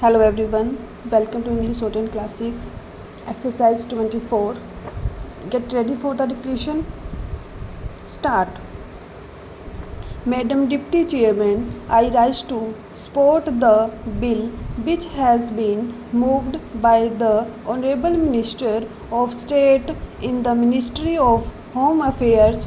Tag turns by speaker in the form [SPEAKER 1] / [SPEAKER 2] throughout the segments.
[SPEAKER 1] Hello everyone, welcome to English Hotel classes. Exercise 24. Get ready for the dictation. Start. Madam Deputy Chairman, I rise to support the bill which has been moved by the Honourable Minister of State in the Ministry of Home Affairs.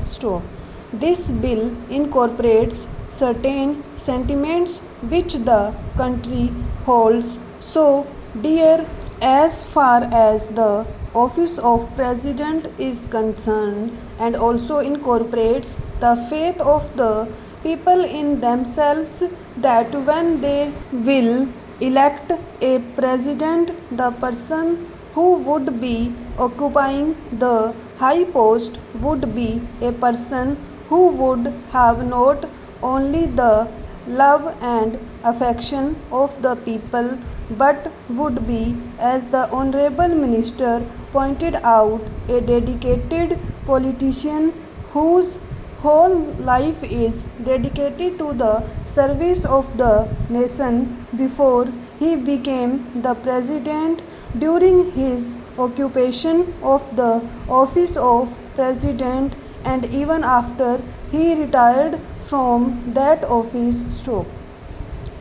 [SPEAKER 1] This bill incorporates certain sentiments which the country holds so dear as far as the office of President is concerned, and also incorporates the faith of the people in themselves that when they will elect a president, the person who would be occupying the high post would be a person who would have not only the love and affection of the people but would be, as the Honourable Minister pointed out, a dedicated politician whose whole life is dedicated to the service of the nation. Before he became the president, during his occupation of the office of president, and even after he retired from that office.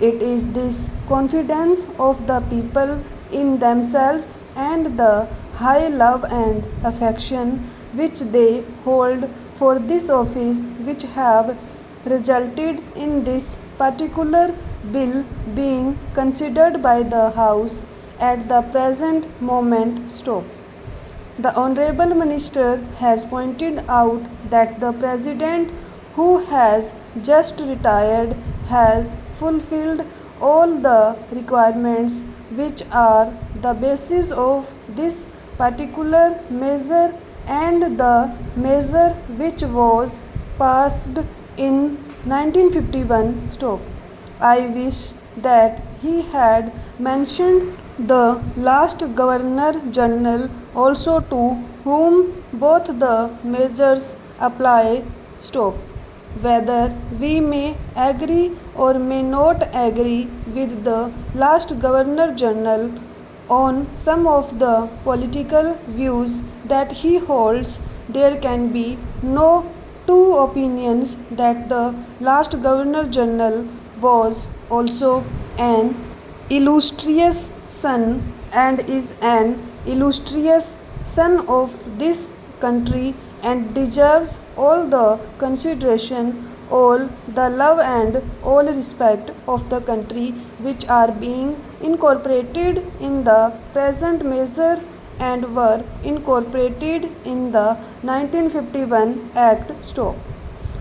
[SPEAKER 1] It is this confidence of the people in themselves and the high love and affection which they hold for this office which have resulted in this particular bill being considered by the House at the present moment. The Honourable Minister has pointed out that the President, who has just retired, has fulfilled all the requirements which are the basis of this particular measure, and the measure which was passed in 1951. I wish that he had mentioned the last Governor General also, to whom both the measures apply. Whether we may agree or may not agree with the last Governor General on some of the political views that he holds, there can be no two opinions that the last Governor General was also an illustrious son and is an illustrious son of this country and deserves all the consideration, all the love and all respect of the country which are being incorporated in the present measure and were incorporated in the 1951 Act.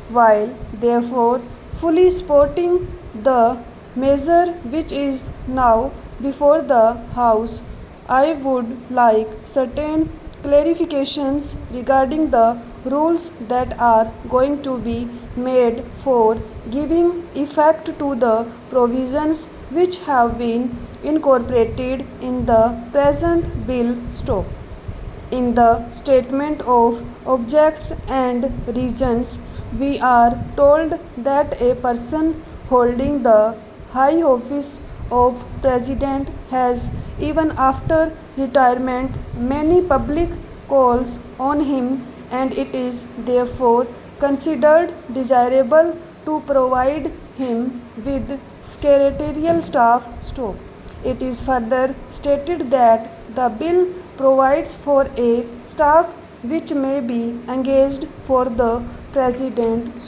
[SPEAKER 1] While therefore fully supporting the measure which is now before the House, I would like certain clarifications regarding the rules that are going to be made for giving effect to the provisions which have been incorporated in the present bill. In the statement of objects and reasons, we are told that a person holding the high office of president has, even after retirement, many public calls on him, and it is therefore considered desirable to provide him with secretarial staff. It is further stated that the bill provides for a staff which may be engaged for the president.